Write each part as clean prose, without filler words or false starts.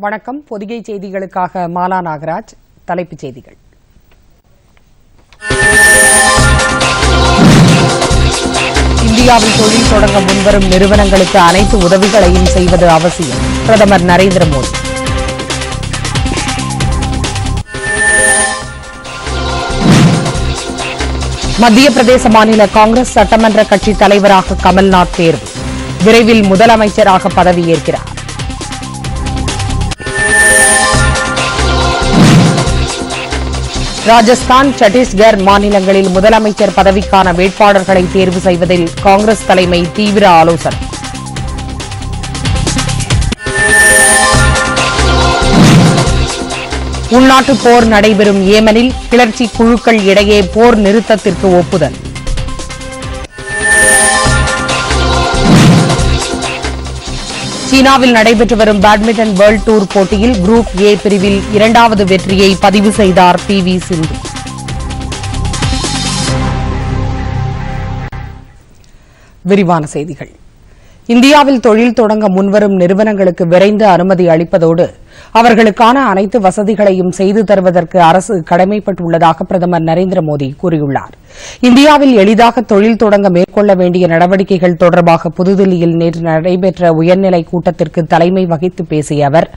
வணக்கம். பொதிகை செய்திகளுக்காக மாலா நாகராஜ். தலைப்புச் செய்திகள். இந்தியாவில் தொழில் தொடங்க முன்வரும் நிறுவனங்களுக்கு அனைத்து உதவிகளையும் செய்வது அவசியம். பிரதமர் நரேந்திர மோடி. மத்திய பிரதேச மாநில காங்கிரஸ் சட்டமன்ற கட்சித் தலைவராக கமல்நாத் தேர்வு. விரைவில் முதலமைச்சராக பதவியேற்கிறார். ராஜஸ்தான், சத்தீஸ்கர் மாநிலங்களில் முதலமைச்சர் பதவிக்கான வேட்பாளர்களை தேர்வு செய்வதில் காங்கிரஸ் தலைமை தீவிர ஆலோசனை. உள்நாட்டு போர் நடைபெறும் ஏமனில் கிளர்ச்சி குழுக்கள் இடையே போர் நிறுத்தத்திற்கு ஒப்புதல். சீனாவில் நடைபெற்று வரும் பேட்மிண்டன் வேர்ல்ட் டூர் போட்டியில் குரூப் ஏ பிரிவில் இரண்டாவது வெற்றியை பதிவு செய்தார் PV சிந்து. விரிவான செய்திகள். இந்தியாவில் தொழில் தொடங்க முன்வரும் நிறுவனங்களுக்கு விரைந்து அனுமதி அளிப்பதோடு அவர்களுக்கான அனைத்து வசதிகளையும் செய்து தருவதற்கு அரசு கடமைப்பட்டுள்ளதாக பிரதமர் நரேந்திர மோடி கூறியுள்ளார். இந்தியாவில் எளிதாக தொழில் தொடங்க மேற்கொள்ள வேண்டிய நடவடிக்கைகள் தொடர்பாக புதுதில்லியில் நேற்று நடைபெற்ற உயர்நிலை கூட்டத்திற்கு தலைமை வகித்து பேசிய அவர்,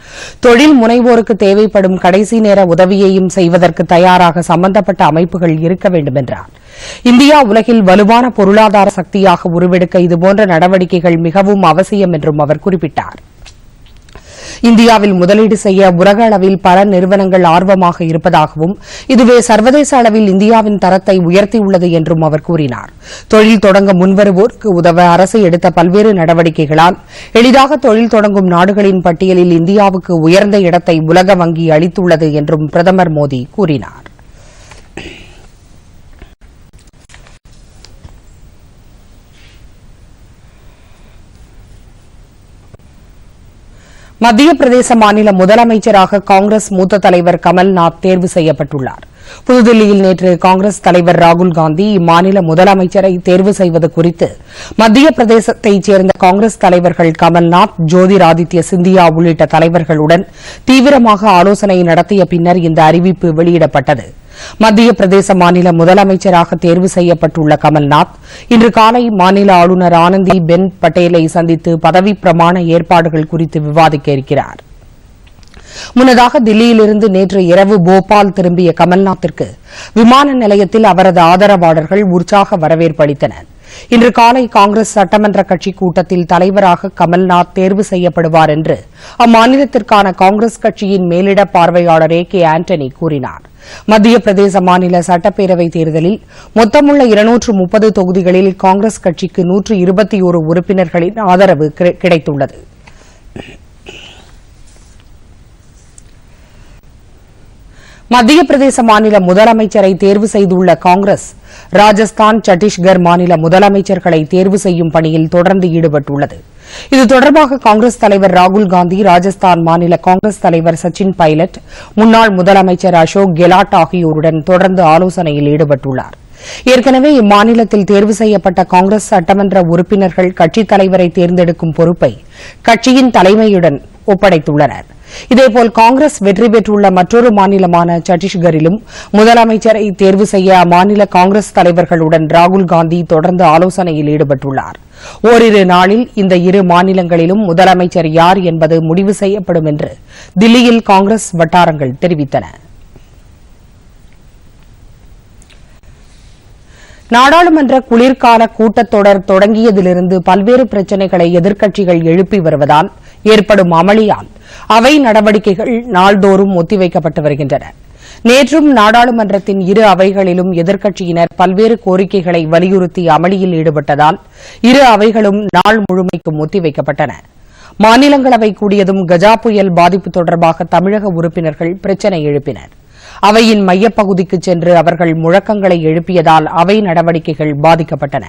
தொழில் முனைவோருக்கு தேவைப்படும் கடைசி நேர உதவியையும் செய்வதற்கு தயாராக சம்பந்தப்பட்ட அமைப்புகள் இருக்க வேண்டும் என்றார். இந்தியா உலகில் வலுவான பொருளாதார சக்தியாக உருவெடுக்க இதுபோன்ற நடவடிக்கைகள் மிகவும் அவசியம் என்றும் அவர் குறிப்பிட்டார். இந்தியாவில் முதலீடு செய்ய உலக அளவில் பல நிறுவனங்கள் ஆர்வமாக இருப்பதாகவும் இதுவே சர்வதேச அளவில் இந்தியாவின் தரத்தை உயர்த்தியுள்ளது என்றும் அவர் கூறினார். தொழில் தொடங்க முன்வருவோருக்கு உதவ அரசு எடுத்த பல்வேறு நடவடிக்கைகளால் எளிதாக தொழில் தொடங்கும் நாடுகளின் பட்டியலில் இந்தியாவுக்கு உயர்ந்த இடத்தை உலக வங்கி அளித்துள்ளது என்றும் பிரதமர் மோடி கூறினார். மத்திய பிரதேச மாநில முதலமைச்சராக காங்கிரஸ் மூத்த தலைவர் கமல்நாத் தேர்வு செய்யப்பட்டுள்ளார். புதுதில்லியில் நேற்று காங்கிரஸ் தலைவர் ராகுல்காந்தி இம்மாநில முதலமைச்சரை தேர்வு செய்வது குறித்து மத்திய பிரதேசத்தைச் சேர்ந்த காங்கிரஸ் தலைவர்கள் கமல்நாத், ஜோதிராதித்ய சிந்தியா உள்ளிட்ட தலைவர்களுடன் தீவிரமாக ஆலோசனை நடத்திய பின்னர் இந்த அறிவிப்பு வெளியிடப்பட்டது. மத்திய பிரதேச மாநில முதலமைச்சராக தேர்வு செய்யப்பட்டுள்ள கமல்நாத் இன்று காலை மாநில ஆளுநர் ஆனந்திபென் பட்டேலை சந்தித்து பதவிப் பிரமாண ஏற்பாடுகள் குறித்து விவாதிக்க இருக்கிறார். முன்னதாக தில்லியிலிருந்து நேற்று இரவு போபால் திரும்பிய கமல்நாத்திற்கு விமான நிலையத்தில் அவரது ஆதரவாளர்கள் உற்சாக வரவேற்பு அளித்தனர். இன்று காலை காங்கிரஸ் சட்டமன்ற கட்சி கூட்டத்தில் தலைவராக கமல்நாத் தேர்வு செய்யப்படுவார் என்று அம்மாநிலத்திற்கான காங்கிரஸ் கட்சியின் மேலிட பார்வையாளர் AK ஆண்டனி கூறினார். மத்திய பிரதேச மாநில சட்டப்பேரவைத் தேர்தலில் மொத்தமுள்ள 230 தொகுதிகளில் காங்கிரஸ் கட்சிக்கு 121 உறுப்பினர்களின் ஆதரவு கிடைத்துள்ளது. மத்திய பிரதேச மாநில முதலமைச்சரை தேர்வு செய்துள்ள காங்கிரஸ் ராஜஸ்தான், சத்தீஸ்கர் மாநில முதலமைச்சர்களை தேர்வு செய்யும் பணியில் தொடர்ந்து ஈடுபட்டுள்ளது. இது தொடர்பாக காங்கிரஸ் தலைவர் ராகுல்காந்தி, ராஜஸ்தான் மாநில காங்கிரஸ் தலைவர் சச்சின் பைலட், முன்னாள் முதலமைச்சர் அசோக் கெலாட் ஆகியோருடன் தொடர்ந்து ஆலோசனையில் ஈடுபட்டுள்ளார். ஏற்கனவே இம்மாநிலத்தில் தேர்வு செய்யப்பட்ட காங்கிரஸ் சட்டமன்ற உறுப்பினர்கள் கட்சித் தலைவரை தேர்ந்தெடுக்கும் பொறுப்பை கட்சியின் தலைமையுடன் ஒப்படைத்துள்ளனர். இதேபோல் காங்கிரஸ் வெற்றி பெற்றுள்ள மற்றொரு மாநிலமான சத்தீஸ்கரிலும் முதலமைச்சரை தேர்வு செய்ய அம்மாநில காங்கிரஸ் தலைவர்களுடன் ராகுல்காந்தி தொடர்ந்து ஆலோசனையில் ஈடுபட்டுள்ளார். ஓரிரு நாளில் இந்த இரு மாநிலங்களிலும் முதலமைச்சர் யார் என்பது முடிவு செய்யப்படும் என்று தில்லியில் காங்கிரஸ் வட்டாரங்கள் தெரிவித்தன. நாடாளுமன்ற குளிர்கால கூட்டத்தொடர் தொடங்கியதிலிருந்து பல்வேறு பிரச்சினைகளை எதிர்க்கட்சிகள் எழுப்பி வருவதால் ஏற்படும் அமளியால் அவை நடவடிக்கைகள் நாள்தோறும் ஒத்திவைக்கப்பட்டு வருகின்றன. நேற்றும் நாடாளுமன்றத்தின் இரு அவைகளிலும் எதிர்க்கட்சியினர் பல்வேறு கோரிக்கைகளை வலியுறுத்தி அமளியில் ஈடுபட்டதால் இரு அவைகளும் நாள் முழுமைக்கும் ஒத்திவைக்கப்பட்டன. மாநிலங்களவை கூடியதும் கஜா புயல் பாதிப்பு தொடர்பாக தமிழக உறுப்பினர்கள் பிரச்சினை எழுப்பினர். அவையின் மையப்பகுதிக்கு சென்று அவர்கள் முழக்கங்களை எழுப்பியதால் அவை நடவடிக்கைகள் பாதிக்கப்பட்டன.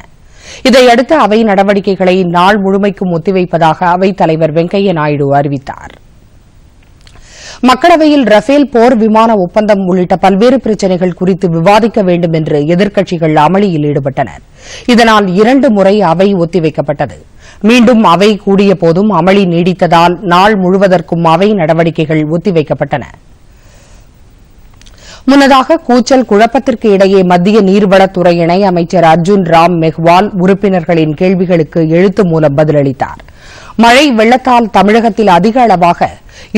இதையடுத்து அவை நடவடிக்கைகளை நாள் முழுமைக்கும் ஒத்திவைப்பதாக அவைத் தலைவர் வெங்கையா நாயுடு அறிவித்தார். மக்களவையில் ரஃபேல் போர் விமான ஒப்பந்தம் உள்ளிட்ட பல்வேறு பிரச்சினைகள் குறித்து விவாதிக்க வேண்டும் என்று எதிர்க்கட்சிகள் அமளியில் ஈடுபட்டனர். இதனால் 2 முறை அவை ஒத்திவைக்கப்பட்டது. மீண்டும் அவை கூடிய போதும் அமளி நீடித்ததால் நாள் முழுவதற்கும் அவை நடவடிக்கைகள் ஒத்திவைக்கப்பட்டன. முன்னதாக கூச்சல் குழப்பத்திற்கு இடையே மத்திய நீர்வளத்துறை இணை அமைச்சர் அர்ஜுன் ராம் மெஹ்வால் உறுப்பினர்களின் கேள்விகளுக்கு எழுத்து மூலம் பதிலளித்தார். மழை வெள்ளத்தால் தமிழகத்தில் அதிக அளவாக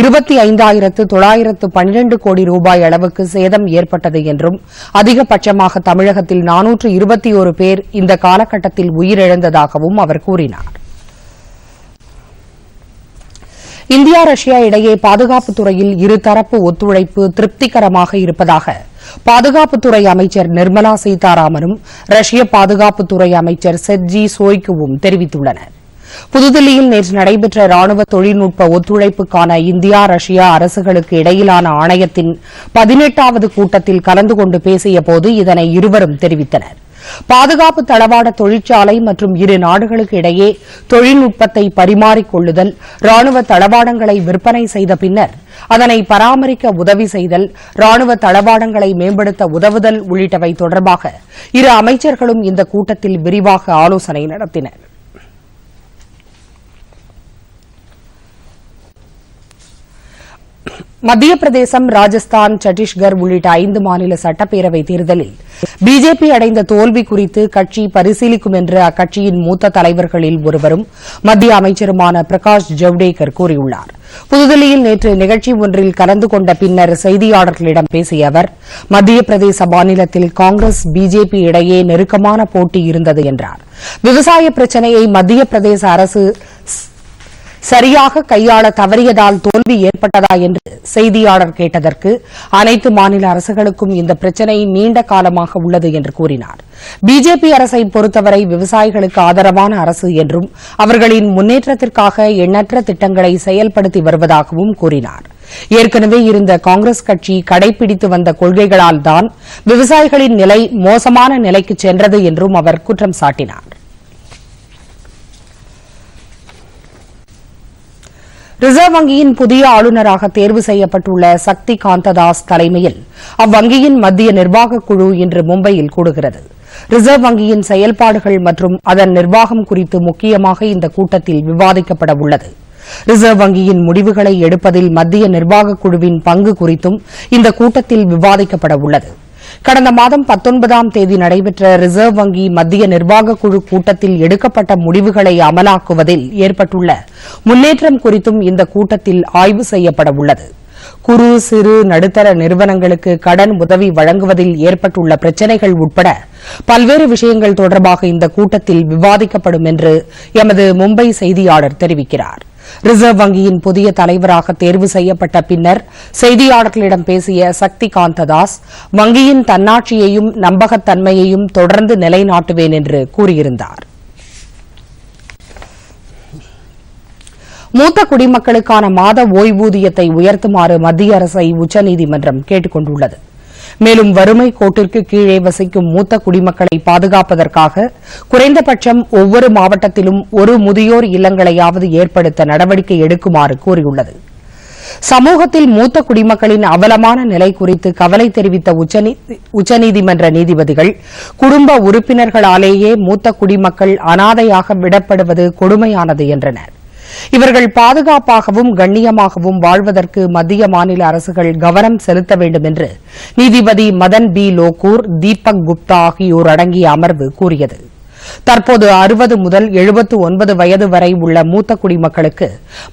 25,912 கோடி ரூபாய் அளவுக்கு சேதம் ஏற்பட்டது என்றும் அதிகபட்சமாக தமிழகத்தில் 421 பேர் இந்த காலகட்டத்தில் உயிரிழந்ததாகவும் அவர் கூறினார். இந்தியா ரஷ்யா இடையே பாதுகாப்புத் துறையில் இருதரப்பு ஒத்துழைப்பு திருப்திகரமாக இருப்பதாக பாதுகாப்புத்துறை அமைச்சர் நிர்மலா சீதாராமனும் ரஷ்ய பாதுகாப்புத்துறை அமைச்சர் செர்ஜி சோய்குவும் தெரிவித்துள்ளனர். புதுதில்லியில் நேற்று நடைபெற்ற ராணுவ தொழில்நுட்ப ஒத்துழைப்புக்கான இந்தியா ரஷ்யா அரசுகளுக்கு இடையிலான ஆணையத்தின் 18வது கூட்டத்தில் கலந்து கொண்டு பேசியபோது இதனை இருவரும் தெரிவித்தனர். பாதுகாப்பு தளவாட தொழிற்சாலை மற்றும் இரு நாடுகளுக்கு இடையே தொழில்நுட்பத்தை பரிமாறிக் கொள்ளுதல், ராணுவ தளவாடங்களை விற்பனை செய்த பின்னர் அதனை பராமரிக்க உதவி செய்தல், ராணுவ தளவாடங்களை மேம்படுத்த உதவுதல் உள்ளிட்டவை தொடர்பாக இரு அமைச்சர்களும் இந்த கூட்டத்தில் விரிவாக ஆலோசனை நடத்தினர். மத்திய பிரதேசம், ராஜஸ்தான், சத்தீஸ்கர் உள்ளிட்ட 5 மாநில சட்டப்பேரவை தேர்தலில் பிஜேபி அடைந்த தோல்வி குறித்து கட்சி பரிசீலிக்கும் என்று அக்கட்சியின் மூத்த தலைவர்களில் ஒருவரும் மத்திய அமைச்சருமான பிரகாஷ் ஜவ்டேகர் கூறியுள்ளார். புதுதில்லியில் நேற்று நிகழ்ச்சி ஒன்றில் கலந்து கொண்ட பின்னர் செய்தியாளர்களிடம் பேசிய அவர், மத்திய பிரதேச மாநிலத்தில் காங்கிரஸ் பிஜேபி இடையே நெருக்கமான போட்டி இருந்தது என்றார். விவசாய பிரச்சினையை மத்திய பிரதேச அரசு சரியாக கையாள தவறியதால் தோல்வி ஏற்பட்டதா என்று செய்தியாளர் கேட்டதற்கு, அனைத்து மாநில அரசுகளுக்கும் இந்த பிரச்சினை நீண்ட காலமாக உள்ளது என்று கூறினார். பிஜேபி அரசை பொறுத்தவரை விவசாயிகளுக்கு ஆதரவான அரசு என்றும் அவர்களின் முன்னேற்றத்திற்காக எண்ணற்ற திட்டங்களை செயல்படுத்தி வருவதாகவும் கூறினார். ஏற்கனவே இருந்த காங்கிரஸ் கட்சி கடைபிடித்து வந்த கொள்கைகளால் தான் விவசாயிகளின் நிலை மோசமான நிலைக்கு சென்றது என்றும் அவர் குற்றம் சாட்டினார். ரிசர்வ் வங்கியின் புதிய ஆளுநராக தேர்வு செய்யப்பட்டுள்ள சக்தி காந்ததாஸ் தலைமையில் அவ்வங்கியின் மத்திய நிர்வாகக் குழு இன்று மும்பையில் கூடுகிறது. ரிசர்வ் வங்கியின் செயல்பாடுகள் மற்றும் அதன் நிர்வாகம் குறித்து முக்கியமாக இந்த கூட்டத்தில் விவாதிக்கப்பட உள்ளது. ரிசர்வ் வங்கியின் முடிவுகளை எடுப்பதில் மத்திய நிர்வாகக் குழுவின் பங்கு குறித்தும் இந்த கூட்டத்தில் விவாதிக்கப்பட உள்ளது. கடந்த மாதம் 19ஆம் தேதி நடைபெற்ற ரிசர்வ் வங்கி மத்திய நிர்வாகக் குழு கூட்டத்தில் எடுக்கப்பட்ட முடிவுகளை அமலாக்குவதில் ஏற்பட்டுள்ள முன்னேற்றம் குறித்தும் இந்த கூட்டத்தில் ஆய்வு செய்யப்பட உள்ளது. குறு, சிறு, நடுத்தர நிறுவனங்களுக்கு கடன் உதவி வழங்குவதில் ஏற்பட்டுள்ள பிரச்சினைகள் உட்பட பல்வேறு விஷயங்கள் தொடர்பாக இந்த கூட்டத்தில் விவாதிக்கப்படும் என்று எமது மும்பை செய்தியாளர் தெரிவிக்கிறார். ரிசர்வ் வங்கியின் புதிய தலைவராக தேர்வு செய்யப்பட்ட பின்னர் செய்தியாளர்களிடம் பேசிய சக்தி காந்ததாஸ், வங்கியின் தன்னாட்சியையும் நம்பகத்தன்மையையும் தொடர்ந்து நிலைநாட்டுவேன் என்று கூறியிருந்தார். மூத்த குடிமக்களுக்கான மாத ஓய்வூதியத்தை உயர்த்துமாறு மத்திய அரசை உச்சநீதிமன்றம் கேட்டுக் கொண்டுள்ளது. மேலும் வறுமை கோட்டிற்கு கீழே வசிக்கும் மூத்த குடிமக்களை பாதுகாப்பதற்காக குறைந்தபட்சம் ஒவ்வொரு மாவட்டத்திலும் ஒரு முதியோர் இல்லங்களையாவது ஏற்படுத்த நடவடிக்கை எடுக்குமாறு கூறியுள்ளது. சமூகத்தில் மூத்த குடிமக்களின் அவலமான நிலை குறித்து கவலை தெரிவித்த உச்சநீதிமன்ற நீதிபதிகள், குடும்ப உறுப்பினர்களாலேயே மூத்த குடிமக்கள் அனாதையாக விடப்படுவது கொடுமையானது என்றனர். இவர்கள் பாதுகாப்பாகவும் கண்ணியமாகவும் வாழ்வதற்கு மத்திய மாநில அரசுகள் கவனம் செலுத்த வேண்டும் என்று நீதிபதி மதன் பி லோகூர், தீபக் குப்தா ஆகியோர் அடங்கிய அமர்வு கூறியது. தற்போது 60 முதல் 79 வயது வரை உள்ள மூத்த குடிமக்களுக்கு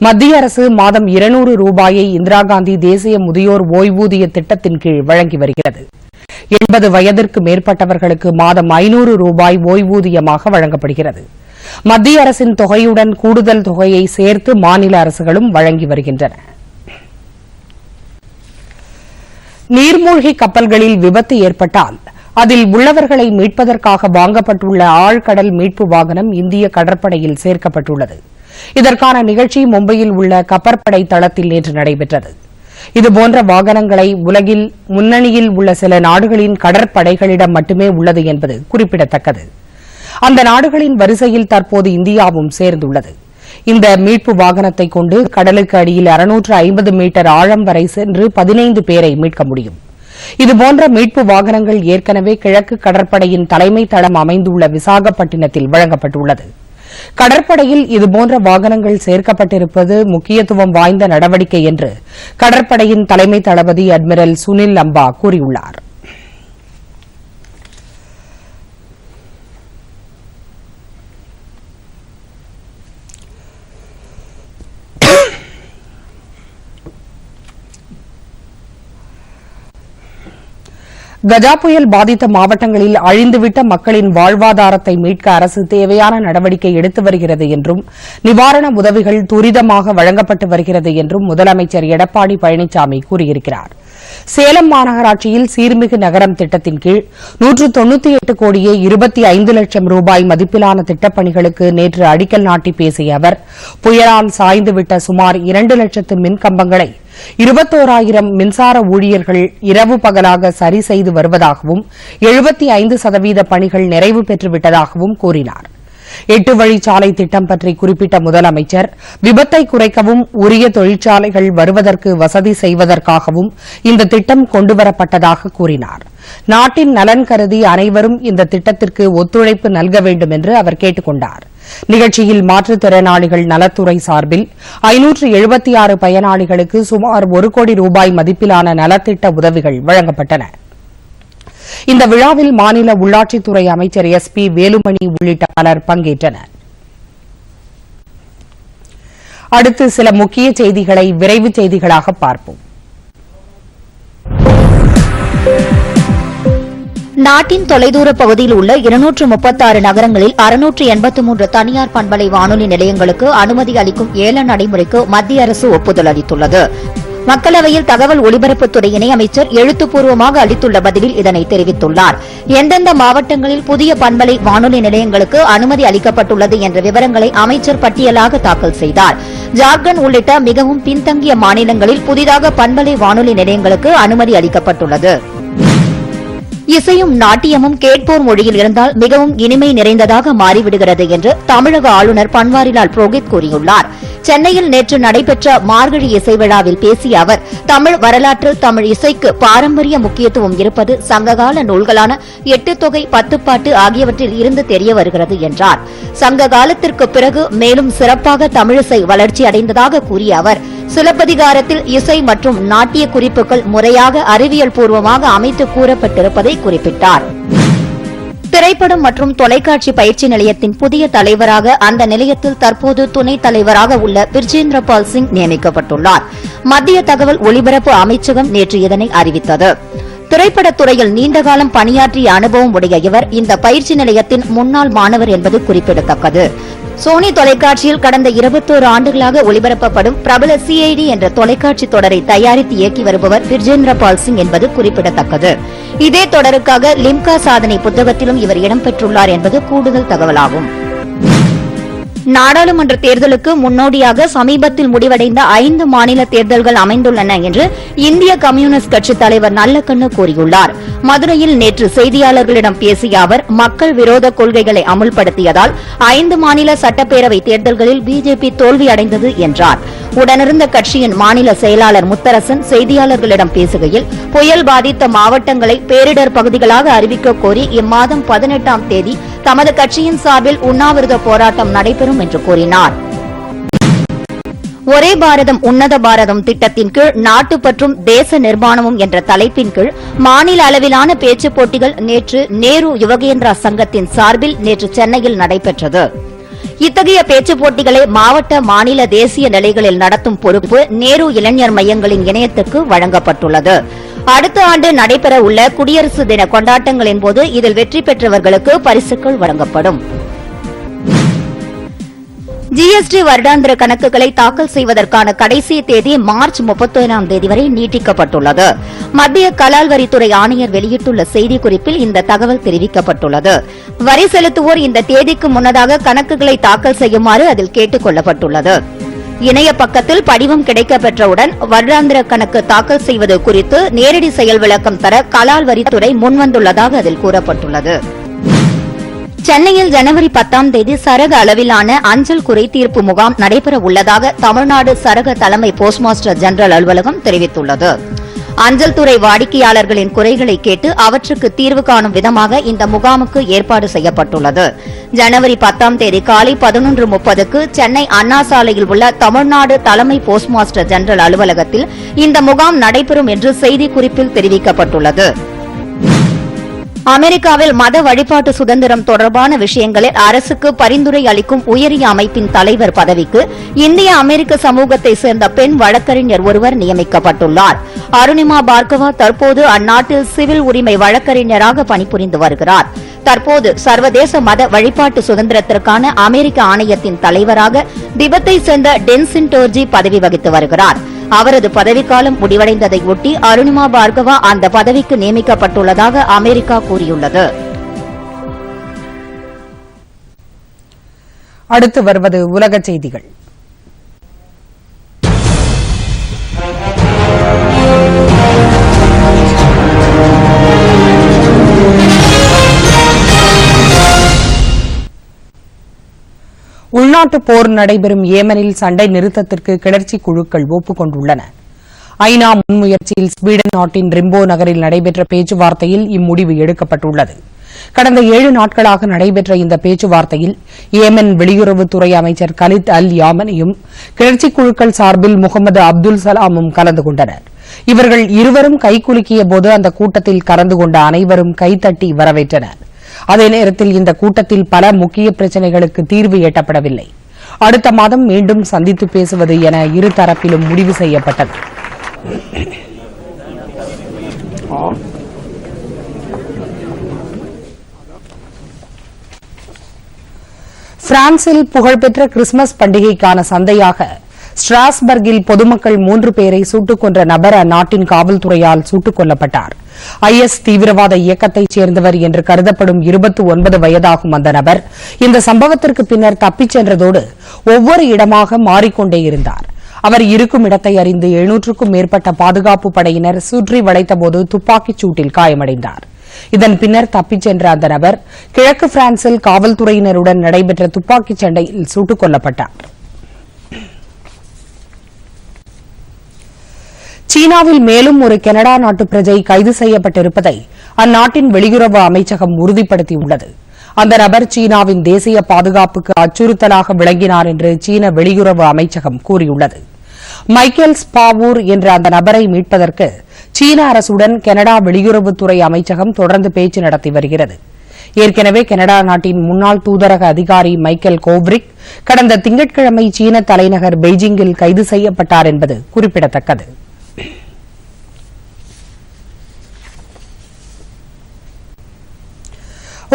மத்திய அரசு மாதம் 200 ரூபாயை இந்திரா காந்தி தேசிய முதியோர் ஓய்வூதிய திட்டத்தின் கீழ் வழங்கி வருகிறது. 80 வயதிற்கு மேற்பட்டவர்களுக்கு மாதம் 500 ரூபாய் ஓய்வூதியமாக வழங்கப்படுகிறது. மத்திய அரசின் தொகையுடன் கூடுதல் தொகையை சேர்த்து மாநில அரசுகளும் வழங்கி வருகின்றன. நீர்மூழ்கி கப்பல்களில் விபத்து ஏற்பட்டால் அதில் உள்ளவர்களை மீட்பதற்காக வாங்கப்பட்டுள்ள ஆழ்கடல் மீட்பு வாகனம் இந்திய கடற்படையில் சேர்க்கப்பட்டுள்ளது. இதற்கான நிகழ்ச்சி மும்பையில் உள்ள கப்பற்படை தளத்தில் நேற்று நடைபெற்றது. இதுபோன்ற வாகனங்களை உலகில் முன்னணியில் உள்ள சில நாடுகளின் கடற்படைகளிடம் மட்டுமே உள்ளது என்பது குறிப்பிடத்தக்கது. அந்த நாடுகளின் வரிசையில் தற்போது இந்தியாவும் சேர்ந்துள்ளது. இந்த மீட்பு வாகனத்தை கொண்டு கடலுக்கு அடியில் 650 மீட்டர் ஆழம் வரை சென்று 15 பேரை மீட்க முடியும். இதுபோன்ற மீட்பு வாகனங்கள் ஏற்கனவே கிழக்கு கடற்படையின் தலைமை தளம் அமைந்துள்ள விசாகப்பட்டினத்தில் வழங்கப்பட்டுள்ளது. கடற்படையில் இதுபோன்ற வாகனங்கள் சேர்க்கப்பட்டிருப்பது முக்கியத்துவம் வாய்ந்த நடவடிக்கை என்று கடற்படையின் தலைமை தளபதி அட்மிரல் சுனில் லம்பா கூறியுள்ளார். கஜா புயல் பாதித்த மாவட்டங்களில் அழிந்துவிட்ட மக்களின் வாழ்வாதாரத்தை மீட்க அரசு தேவையான நடவடிக்கை எடுத்து வருகிறது என்றும் நிவாரண உதவிகள் துரிதமாக வழங்கப்பட்டு வருகிறது என்றும் முதலமைச்சர் எடப்பாடி பழனிசாமி கூறியிருக்கிறார். சேலம் மாநகராட்சியில் சீர்மிகு நகரம் திட்டத்தின் கீழ் 198 கோடியே 25 லட்சம் ரூபாய் மதிப்பிலான திட்டப்பணிகளுக்கு நேற்று அடிக்கல் நாட்டி பேசிய அவர், புயலால் சாய்ந்துவிட்ட சுமார் 2 லட்சத்து மின் கம்பங்களை 21,000 மின்சார ஊழியர்கள் இரவு பகலாக சரி செய்து வருவதாகவும் 75% பணிகள் நிறைவு பெற்றுவிட்டதாகவும் கூறினார். 8 வழிச்சாலை திட்டம் பற்றி குறிப்பிட்ட முதலமைச்சர், விபத்தை குறைக்கவும் உரிய தொழிற்சாலைகள் வருவதற்கு வசதி செய்வதற்காகவும் இந்த திட்டம் கொண்டுவரப்பட்டதாக கூறினார். நாட்டின் நலன் கருதி அனைவரும் இந்த திட்டத்திற்கு ஒத்துழைப்பு நல்க வேண்டும் என்று அவர் கேட்டுக் கொண்டார். நிகழ்ச்சியில் மாற்றுத்திறனாளிகள் நலத்துறை சார்பில் 576 பயனாளிகளுக்கு சுமார் 1 கோடி ரூபாய் மதிப்பிலான நலத்திட்ட உதவிகள் வழங்கப்பட்டன. இந்த விழாவில் மாநில உள்ளாட்சித்துறை அமைச்சர் SP வேலுமணி உள்ளிட்ட பலர் பங்கேற்றனர். அடுத்து சில முக்கிய செய்திகளை விரைவு செய்திகளாக பார்ப்போம். நாட்டின் தொலைதூர பகுதியில் உள்ள 236 நகரங்களில் 683 தனியார் பண்பலை வானொலி நிலையங்களுக்கு அனுமதி அளிக்கும் ஏல நடைமுறைக்கு மத்திய அரசு ஒப்புதல் அளித்துள்ளது. மக்களவையில் தகவல் ஒலிபரப்புத்துறை இணையமைச்சர் எழுத்துப்பூர்வமாக அளித்துள்ள பதிலில் இதனை தெரிவித்துள்ளார். எந்தெந்த மாவட்டங்களில் புதிய பண்பலை வானொலி நிலையங்களுக்கு அனுமதி அளிக்கப்பட்டுள்ளது என்ற விவரங்களை அமைச்சர் பட்டியலாக தாக்கல் செய்தார். ஜார்க்கண்ட் உள்ளிட்ட மிகவும் பின்தங்கிய மாநிலங்களில் புதிதாக பண்பலை வானொலி நிலையங்களுக்கு அனுமதி அளிக்கப்பட்டுள்ளது. இசையும் நாட்டியமும் கேட்போர் மொழியில் இருந்தால் மிகவும் இனிமை நிறைந்ததாக மாறிவிடுகிறது என்று தமிழக ஆளுநர் பன்வாரிலால் புரோஹித் கூறியுள்ளார். சென்னையில் நேற்று நடைபெற்ற மார்கழி இசை விழாவில் பேசிய அவர், தமிழ் வரலாற்றில் தமிழ் இசைக்கு பாரம்பரிய முக்கியத்துவம் இருப்பது சங்ககால நூல்களான 8 தொகை 10 பாட்டு ஆகியவற்றில் இருந்து தெரிய வருகிறது என்றார். சங்க காலத்திற்கு பிறகு மேலும் சிறப்பாக தமிழிசை வளர்ச்சி அடைந்ததாக கூறிய அவர், சிலப்பதிகாரத்தில் இசை மற்றும் நாட்டிய குறிப்புகள் முறையாக அறிவியல் பூர்வமாக அமைத்து கூறப்பட்டிருப்பதை குறிப்பிட்டார். திரைப்படம் மற்றும் தொலைக்காட்சி பயிற்சி நிலையத்தின் புதிய தலைவராக அந்த நிலையத்தில் தற்போது துணைத் தலைவராக உள்ள பிர்ஜேந்திர பால் சிங் நியமிக்கப்பட்டுள்ளார். மத்திய தகவல் ஒலிபரப்பு அமைச்சகம் நேற்று இதனை அறிவித்தது. திரைப்படத்துறையில் நீண்டகாலம் பணியாற்றிய அனுபவம் உடைய இவர் இந்த பயிற்சி நிலையத்தின் முன்னாள் மாணவர் என்பது குறிப்பிடத்தக்கது. சோனி தொலைக்காட்சியில் கடந்த 21 ஆண்டுகளாக ஒளிபரப்பப்படும் பிரபல CID என்ற தொலைக்காட்சி தொடரை தயாரித்து இயக்கி வருபவர் பிர்ஜேந்திர பால் சிங் என்பது குறிப்பிடத்தக்கது. இதே தொடருக்காக லிம்கா சாதனை புத்தகத்திலும் இவர் இடம்பெற்றுள்ளார் என்பது கூடுதல் தகவலாகும். நாடாளுமன்ற தேர்தலுக்கு முன்னோடியாக சமீபத்தில் முடிவடைந்த 5 மாநில தேர்தல்கள் அமைந்துள்ளன என்று இந்திய கம்யூனிஸ்ட் கட்சித் தலைவர் நல்லக்கண்ணு கூறியுள்ளார். மதுரையில் நேற்று செய்தியாளர்களிடம் பேசிய அவர், மக்கள் விரோத கொள்கைகளை அமுல்படுத்தியதால் 5 மாநில சட்டப்பேரவை தேர்தல்களில் பிஜேபி தோல்வியடைந்தது என்றார். உடனிருந்த கட்சியின் மாநில செயலாளர் முத்தரசன் செய்தியாளர்களிடம் பேசுகையில், புயல் பாதித்த மாவட்டங்களை பேரிடர் பகுதிகளாக அறிவிக்க கோரி இம்மாதம் 18ஆம் தேதி தமது கட்சியின் சார்பில் உண்ணாவிரத போராட்டம் நடைபெறும் என்று கூறினார். ஒரே பாரதம் உன்னத பாரதம் திட்டத்தின் கீழ் நாட்டுப்பற்றும் தேச நிர்மாணமும் என்ற தலைப்பின் கீழ் மாநில அளவிலான பேச்சுப் போட்டிகள் நேற்று நேரு யுவகேந்திரா சங்கத்தின் சார்பில் நேற்று சென்னையில் நடைபெற்றது. இத்தகைய பேச்சுப் போட்டிகளை மாவட்ட, மாநில, தேசிய நிலைகளில் நடத்தும் பொறுப்பு நேரு இளைஞர் மையங்களின் இணையத்துக்கு வழங்கப்பட்டுள்ளது. அடுத்த ஆண்டு நடைபெற உள்ள குடியரசு தின கொண்டாட்டங்களின் போது இதில் வெற்றி பெற்றவர்களுக்கு பரிசுகள் வழங்கப்படும். GST வருடாந்திர கணக்குகளை தாக்கல் செய்வதற்கான கடைசி தேதி மார்ச் 31ஆம் தேதி வரை நீட்டிக்கப்பட்டுள்ளது. மத்திய கலால் வரித்துறை ஆணையர் வெளியிட்டுள்ள செய்திக்குறிப்பில் இந்த தகவல் தெரிவிக்கப்பட்டுள்ளது. வரி செலுத்துவோர் இந்த தேதிக்கு முன்னதாக கணக்குகளை தாக்கல் செய்யுமாறு அதில் கேட்டுக் கொள்ளப்பட்டுள்ளது. இணைய பக்கத்தில் படிவம் கிடைக்கப்பெற்றவுடன் வருடாந்திர கணக்கு தாக்கல் செய்வது குறித்து நேரடி செயல் விளக்கம் தர கலால் வரித்துறை முன்வந்துள்ளதாக அதில் கூறப்பட்டுள்ளது. சென்னையில் ஜனவரி 10ஆம் தேதி சரக அளவிலான அஞ்சல் குறை தீர்ப்பு முகாம் நடைபெற உள்ளதாக தமிழ்நாடு சரக தலைமை போஸ்ட் மாஸ்டர் ஜெனரல் அலுவலகம் தெரிவித்துள்ளது. அஞ்சல் துறை வாடிக்கையாளர்களின் குறைகளை கேட்டு அவற்றுக்கு தீர்வு காணும் விதமாக இந்த முகாமுக்கு ஏற்பாடு செய்யப்பட்டுள்ளது. ஜனவரி 10ஆம் தேதி காலை 11:30க்கு சென்னை அண்ணா சாலையில் உள்ள தமிழ்நாடு தலைமை போஸ்ட் மாஸ்டர் ஜெனரல் அலுவலகத்தில் இந்த முகாம் நடைபெறும் என்று செய்திக்குறிப்பில் தெரிவிக்கப்பட்டுள்ளது. அமெரிக்காவில் மத வழிபாட்டு சுதந்திரம் தொடர்பான விஷயங்களில் அரசுக்கு பரிந்துரை அளிக்கும் உயரிய அமைப்பின் தலைவர் பதவிக்கு இந்திய அமெரிக்க சமூகத்தை சேர்ந்த பெண் வழக்கறிஞர் ஒருவர் நியமிக்கப்பட்டுள்ளார். அருணிமா பார்கவா தற்போது அந்நாட்டில் சிவில் உரிமை வழக்கறிஞராக பணிபுரிந்து வருகிறார். தற்போது சர்வதேச மத வழிபாட்டு சுதந்திரத்திற்கான அமெரிக்க ஆணையத்தின் தலைவராக திபெத்தை சேர்ந்த டென்சின் டோர்ஜி பதவி வகித்து வருகிறார். அவரது பதவிக்காலம் முடிவடைந்ததை ஒட்டி அருணிமா பார்கவா அந்த பதவிக்கு நியமிக்கப்பட்டுள்ளதாக அமெரிக்கா கூறியுள்ளது. அடுத்து வருவது உலக செய்திகள். உள்நாட்டு போர் நடைபெறும் ஏமனில் சண்டை நிறுத்தத்திற்கு கிளர்ச்சி குழுக்கள் ஒப்புக் கொண்டுள்ளன. ஐநா முன்முயற்சியில் ஸ்வீடன் நாட்டின் ரிம்போ நகரில் நடைபெற்ற பேச்சுவார்த்தையில் இம்முடிவு எடுக்கப்பட்டுள்ளது. கடந்த 7 நாட்களாக நடைபெற்ற இந்த பேச்சுவார்த்தையில் ஏமன் வெளியுறவுத்துறை அமைச்சர் கலித் அல் யாமனியும் கிளர்ச்சி குழுக்கள் சார்பில் முகமது அப்துல் சலாமும் கலந்து கொண்டனர். இவர்கள் இருவரும் கைகுலுக்கிய போது அந்த கூட்டத்தில் கலந்து கொண்ட அனைவரும் கைதட்டி வரவேற்றனர். அதே நேரத்தில் இந்த கூட்டத்தில் பல முக்கிய பிரச்சினைகளுக்கு தீர்வு எட்டப்படவில்லை. அடுத்த மாதம் மீண்டும் சந்தித்து பேசுவது என இருதரப்பிலும் முடிவு செய்யப்பட்டது. பிரான்சில் புகழ்பெற்ற கிறிஸ்துமஸ் பண்டிகைக்கான சந்தையாக ஸ்ட்ராஸ்பர்கில் பொதுமக்கள் 3 பேரை சுட்டுக் கொன்ற நபர் அந்நாட்டின் காவல்துறையால் சுட்டுக் கொல்லப்பட்டார். IS தீவிரவாத இயக்கத்தைச் சேர்ந்தவர் என்று கருதப்படும் 29 வயதாகும் அந்த நபர் இந்த சம்பவத்திற்கு பின்னர் தப்பிச் சென்றதோடு ஒவ்வொரு இடமாக மாறிக்கொண்டே இருந்தார். அவர் இருக்கும் இடத்தை அறிந்து 700க்கும் மேற்பட்ட பாதுகாப்பு படையினர் சுற்றி வளைத்தபோது துப்பாக்கிச் சூட்டில் காயமடைந்தார். இதன் பின்னர் தப்பிச் சென்ற அந்த நபர் கிழக்கு பிரான்சில் காவல்துறையினருடன் நடைபெற்ற துப்பாக்கிச் சண்டையில் சுட்டுக் கொல்லப்பட்டார். சீனாவில் மேலும் ஒரு கனடா நாட்டு பிரஜை கைது செய்யப்பட்டிருப்பதை அந்நாட்டின் வெளியுறவு அமைச்சகம் உறுதிப்படுத்தியுள்ளது. அந்த நபர் சீனாவின் தேசிய பாதுகாப்புக்கு அச்சுறுத்தலாக விளங்கினார் என்று சீன வெளியுறவு அமைச்சகம் கூறியுள்ளது. மைக்கேல் ஸ்பாவூர் என்ற அந்த நபரை மீட்பதற்கு சீன அரசுடன் கனடா வெளியுறவுத்துறை அமைச்சகம் தொடர்ந்து பேச்சு நடத்தி வருகிறது. ஏற்கனவே கனடா நாட்டின் முன்னாள் தூதரக அதிகாரி மைக்கேல் கோவ்ரிக் கடந்த திங்கட்கிழமை சீன தலைநகர் பெய்ஜிங்கில் கைது செய்யப்பட்டார் என்பது குறிப்பிடத்தக்கது.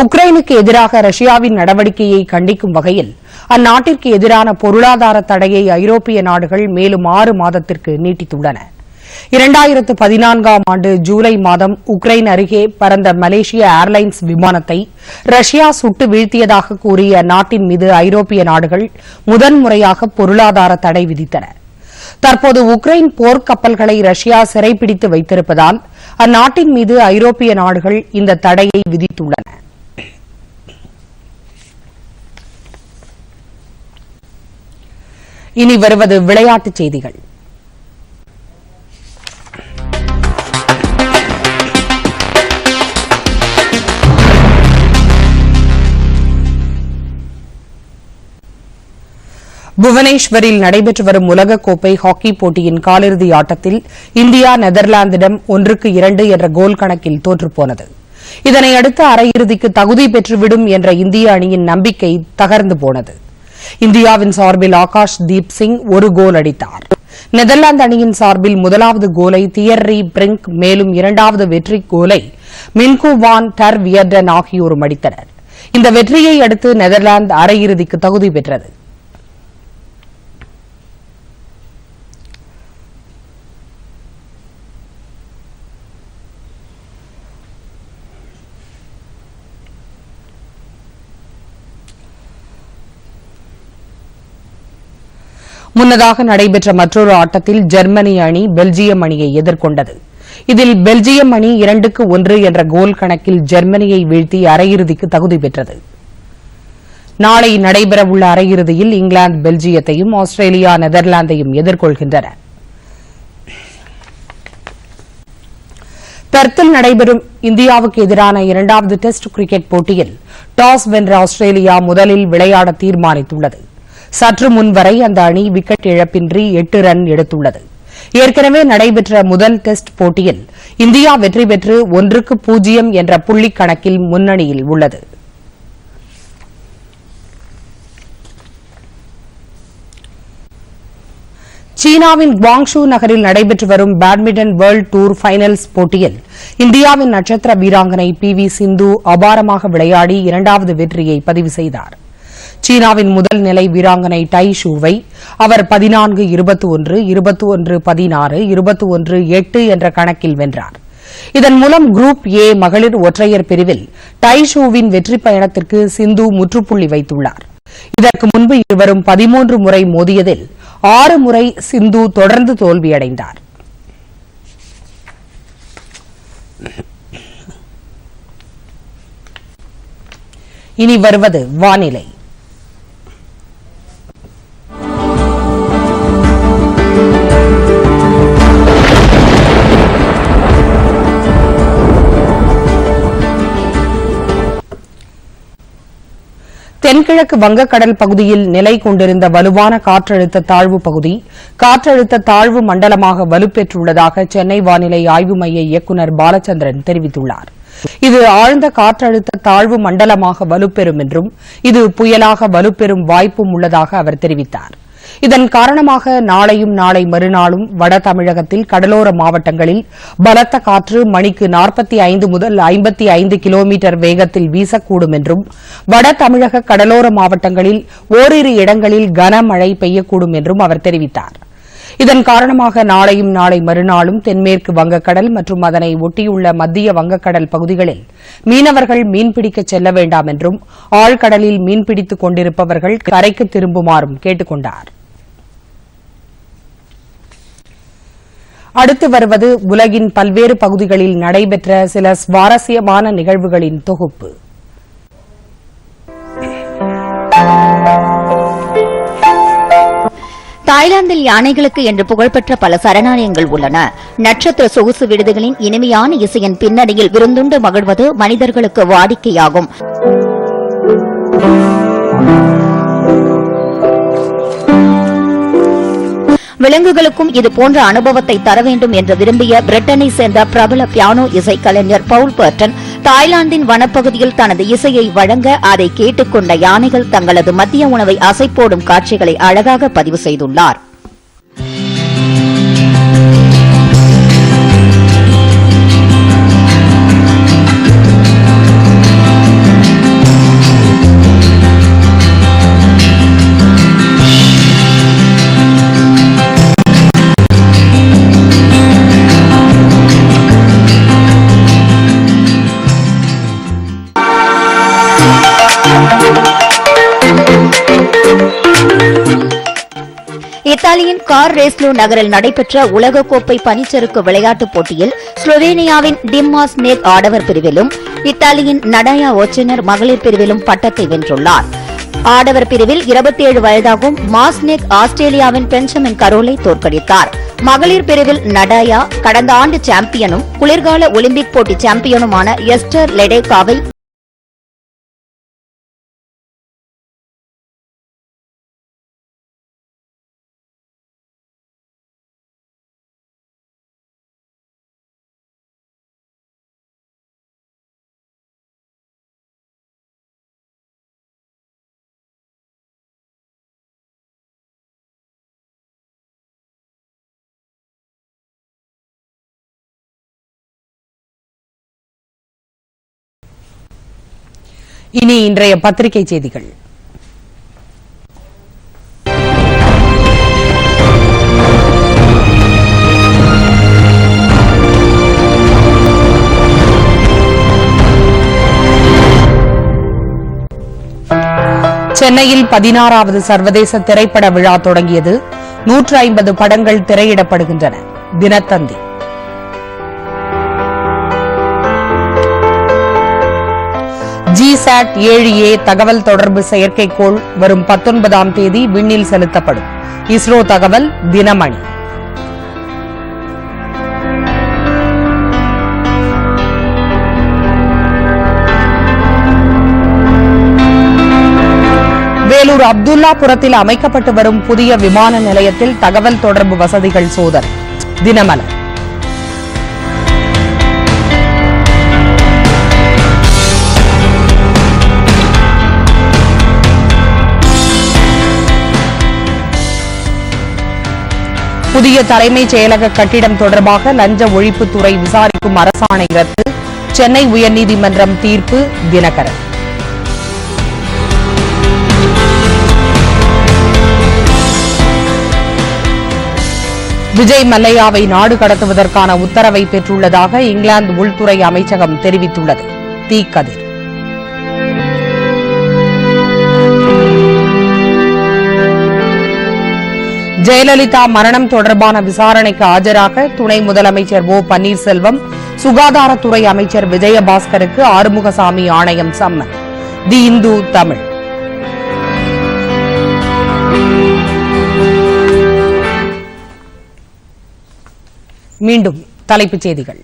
உக்ரைனுக்கு எதிராக ரஷ்யாவின் நடவடிக்கையை கண்டிக்கும் வகையில் அந்நாட்டிற்கு எதிரான பொருளாதார தடையை ஐரோப்பிய நாடுகள் மேலும் 6 மாதத்திற்கு நீட்டித்துள்ளன. 2014ஆம் ஆண்டு ஜூலை மாதம் உக்ரைன் அருகே பறந்த மலேசிய ஏர்லைன்ஸ் விமானத்தை ரஷ்யா சுட்டு வீழ்த்தியதாக கூறிய அந்நாட்டின் மீது ஐரோப்பிய நாடுகள் முதன்முறையாக பொருளாதார தடை விதித்தன. தற்போது உக்ரைன் போர்க்கப்பல்களை ரஷ்யா சிறைப்பிடித்து வைத்திருப்பதால் அந்நாட்டின் மீது ஐரோப்பிய நாடுகள் இந்த தடையை விதித்துள்ளன. இனி வருவது விளையாட்டுச் செய்திகள். புவனேஸ்வரில் நடைபெற்று வரும் உலகக்கோப்பை ஹாக்கி போட்டியின் காலிறுதி ஆட்டத்தில் இந்தியா நெதர்லாந்திடம் 1-2 என்ற கோல் கணக்கில் தோற்றுப்போனது. இதனையடுத்து அரையிறுதிக்கு தகுதி பெற்றுவிடும் என்ற இந்திய அணியின் நம்பிக்கை தகர்ந்து போனது. இந்தியாவின் சார்பில் ஆகாஷ் தீப் சிங் 1 கோல் அடித்தார். நெதர்லாந்து அணியின் சார்பில் முதலாவது கோலை தியர்ரி பிரிங்க் மேலும் 2வது வெற்றி கோலை மின்கு வான் டர் வியர்டன் ஆகியோரும் அடித்தனர். இந்த வெற்றியை அடுத்து நெதர்லாந்து அரையிறுதிக்கு தகுதி பெற்றது. முன்னதாக நடைபெற்ற மற்றொரு ஆட்டத்தில் ஜெர்மனி அணி பெல்ஜியம் அணியை எதிர்கொண்டது. இதில் பெல்ஜியம் அணி 2-1 என்ற கோல் கணக்கில் ஜெர்மனியை வீழ்த்தி அரையிறுதிக்கு தகுதி பெற்றது. நாளை நடைபெறவுள்ள அரையிறுதியில் இங்கிலாந்து பெல்ஜியத்தையும் ஆஸ்திரேலியா நெதர்லாந்தையும் எதிர்கொள்கின்றன. பெர்த்தில் நடைபெறும் இந்தியாவுக்கு எதிரான இரண்டாவது டெஸ்ட் கிரிக்கெட் போட்டியில் டாஸ் வென்ற ஆஸ்திரேலியா முதலில் விளையாட தீர்மானித்துள்ளது. சற்று முன்வரை அந்த அணி விக்கெட் இழப்பின்றி 8 ரன் எடுத்துள்ளது. ஏற்கனவே நடைபெற்ற முதல் டெஸ்ட் போட்டியில் இந்தியா வெற்றி பெற்று 1-0 என்ற புள்ளிக் கணக்கில் முன்னணியில் உள்ளது. சீனாவின் குவாங்ஷூ நகரில் நடைபெற்று வரும் பேட்மிண்டன் வேர்ல்டு டூர் ஃபைனல்ஸ் போட்டியில் இந்தியாவின் நட்சத்திர வீராங்கனை PV சிந்து அபாரமாக விளையாடி இரண்டாவது வெற்றியை பதிவு செய்தார். சீனாவின் முதல் நிலை வீராங்கனை டை ஷூவை அவர் 14-21, 21-16, 21-8 என்ற கணக்கில் வென்றார். இதன் மூலம் குரூப் ஏ மகளிர் ஒற்றையர் பிரிவில் டை ஷூவின் வெற்றி பயணத்திற்கு சிந்து முற்றுப்புள்ளி வைத்துள்ளார். இதற்கு முன்பு இருவரும் 13 முறை மோதியதில் 6 முறை சிந்து தொடர்ந்து தோல்வியடைந்தார். இனி வருவது வானிலை. தென்கிழக்கு வங்கக்கடல் பகுதியில் நிலை கொண்டிருந்த வலுவான காற்றழுத்த தாழ்வு பகுதி காற்றழுத்த தாழ்வு மண்டலமாக வலுப்பெற்றுள்ளதாக சென்னை வானிலை ஆய்வு மைய இயக்குநர் பாலச்சந்திரன் தெரிவித்துள்ளார். இது ஆழ்ந்த காற்றழுத்த தாழ்வு மண்டலமாக வலுப்பெறும் என்றும் இது புயலாக வலுப்பெறும் வாய்ப்பும் உள்ளதாக அவர் தெரிவித்தார். இதன் காரணமாக நாளையும் நாளை மறுநாளும் வட தமிழகத்தில் கடலோர மாவட்டங்களில் பலத்த காற்று மணிக்கு 45 முதல் 55 கிலோமீட்டர் வேகத்தில் வீசக்கூடும் என்றும் வட தமிழக கடலோர மாவட்டங்களில் ஓரிரு இடங்களில் கனமழை பெய்யக்கூடும் என்றும் அவர் தெரிவித்தார். இதன் காரணமாக நாளையும் நாளை மறுநாளும் தென்மேற்கு வங்கக்கடல் மற்றும் அதனை ஒட்டியுள்ள மத்திய வங்கக்கடல் பகுதிகளில் மீனவர்கள் மீன்பிடிக்க செல்ல வேண்டாம் என்றும் ஆழ்கடலில் மீன்பிடித்துக் கொண்டிருப்பவர்கள் கரைக்கு திரும்புமாறும் கேட்டுக் கொண்டார். அடுத்து வருவது உலகின் பல்வேறு பகுதிகளில் நடைபெற்ற சில சுவாரஸ்யமான நிகழ்வுகளின் தொகுப்பு. தாய்லாந்தில் யானைகளுக்கு என்று புகழ்பெற்ற பல சரணாலயங்கள் உள்ளன. நட்சத்திர சொகுசு விடுதிகளின் இனிமையான இசையின் பின்னணியில் விருந்துண்டு மகிழ்வது மனிதர்களுக்கு வாடிக்கையாகும். விலங்குகளுக்கும் இது போன்ற அனுபவத்தை தர வேண்டும் என்று விரும்பிய பிரிட்டனை சேர்ந்த பிரபல பியானோ இசைக்கலைஞர் பவுல் பர்டன் தாய்லாந்தின் வனப்பகுதியில் தனது இசையை வழங்க அதை கேட்டுக்கொண்ட யானைகள் தங்களது மதிய உணவை அசைப்போடும் காட்சிகளை அழகாக பதிவு செய்துள்ளார். இத்தாலியின் கார் ரேஸ்லோ நகரில் நடைபெற்ற உலகக்கோப்பை பனிச்சறுக்கு விளையாட்டுப் போட்டியில் ஸ்லோவேனியாவின் டிம்மாஸ் நேக் ஆடவர் பிரிவிலும் இத்தாலியின் நடாயா ஓச்சனர் மகளிர் பிரிவிலும் பட்டத்தை வென்றுள்ளார். ஆடவர் பிரிவில் 27 வயதாகும் மாஸ்னேக் ஆஸ்திரேலியாவின் பெஞ்சமின் கரோலை தோற்கடித்தார். மகளிர் பிரிவில் நடாயா கடந்த ஆண்டு சாம்பியனும் குளிர்கால ஒலிம்பிக் போட்டி சாம்பியனுமான எஸ்டர் லெடேகாவை இனி இன்றைய பத்திரிகை செய்திகள். சென்னையில் 16வது சர்வதேச திரைப்பட விழா தொடங்கியது. 150 படங்கள் திரையிடப்படுகின்றன. தினத்தந்தி. GSAT 7A தகவல் தொடர்பு செயற்கைக்கோள் வரும் 19ஆம் தேதி விண்ணில் செலுத்தப்படும். இஸ்ரோ தகவல். தினமணி. வேலூர் அப்துல்லாபுரத்தில் அமைக்கப்பட்டு வரும் புதிய விமான நிலையத்தில் தகவல் தொடர்பு வசதிகள் சோதனை. தினமலர். புதிய தலைமைச் செயலக கட்டிடம் தொடர்பாக லஞ்ச ஒழிப்புத்துறை விசாரிக்கும் அரசாணை ரத்து. சென்னை உயர்நீதிமன்றம் தீர்ப்பு. தினகரன். விஜய் மல்லையாவை நாடு கடத்துவதற்கான உத்தரவை பெற்றுள்ளதாக இங்கிலாந்து உள்துறை அமைச்சகம் தெரிவித்துள்ளது. தீக்கதிர். ஜெயலலிதா மரணம் தொடர்பான விசாரணைக்கு ஆஜராக துணை முதலமைச்சர் ஓ பன்னீர்செல்வம், சுகாதாரத்துறை அமைச்சர் விஜயபாஸ்கருக்கு ஆறுமுகசாமி ஆணையம் சம்மன். தி இந்து தமிழ். மீண்டும் தலைப்புச் செய்திகள்.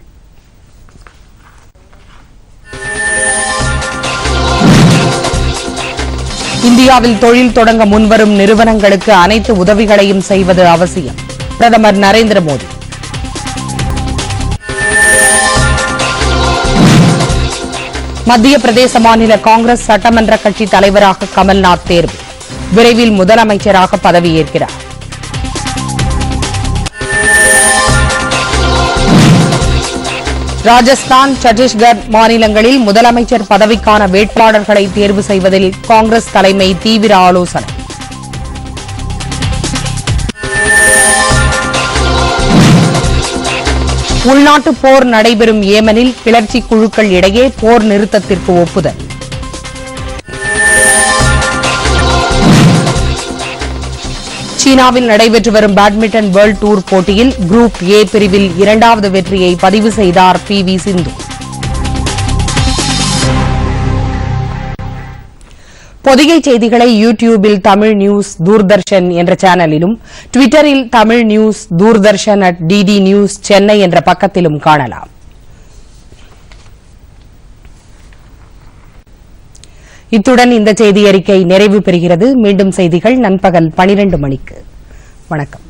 இந்தியாவில் தொழில் தொடங்க முன்வரும் நிறுவனங்களுக்கு அனைத்து உதவிகளையும் செய்வது அவசியம். பிரதமர் நரேந்திர மோடி. மத்திய பிரதேச மாநில காங்கிரஸ் சட்டமன்ற கட்சி தலைவராக கமல்நாத் தேர்வு. விரைவில் முதலமைச்சராக பதவியேற்கிறார். ராஜஸ்தான், சத்தீஸ்கர் மாநிலங்களில் முதலமைச்சர் பதவிக்கான வேட்பாளர்களை தேர்வு செய்வதில் காங்கிரஸ் தலைமை தீவிர ஆலோசனை. உள்நாட்டு போர் நடைபெறும் ஏமனில் கிளர்ச்சி குழுக்கள் இடையே போர் நிறுத்தத்திற்கு ஒப்புதல். சீனாவில் நடைபெற்று வரும் பேட்மிண்டன் வேர்ல்ட் டூர் போட்டியில் குரூப் ஏ பிரிவில் இரண்டாவது வெற்றியை பதிவு செய்தார் PV சிந்து. பொதிகை செய்திகளை யூடியூபில் தமிழ் நியூஸ் தூர்தர்ஷன் என்ற சேனலிலும், டுவிட்டரில் Tamil news Doordarshan @DD news Chennai என்ற பக்கத்திலும் காணலாம். இத்துடன் இந்த செய்தி அறிக்கை நிறைவு பெறுகிறது. மீண்டும் செய்திகள் நண்பகல் 12 மணிக்கு. வணக்கம்.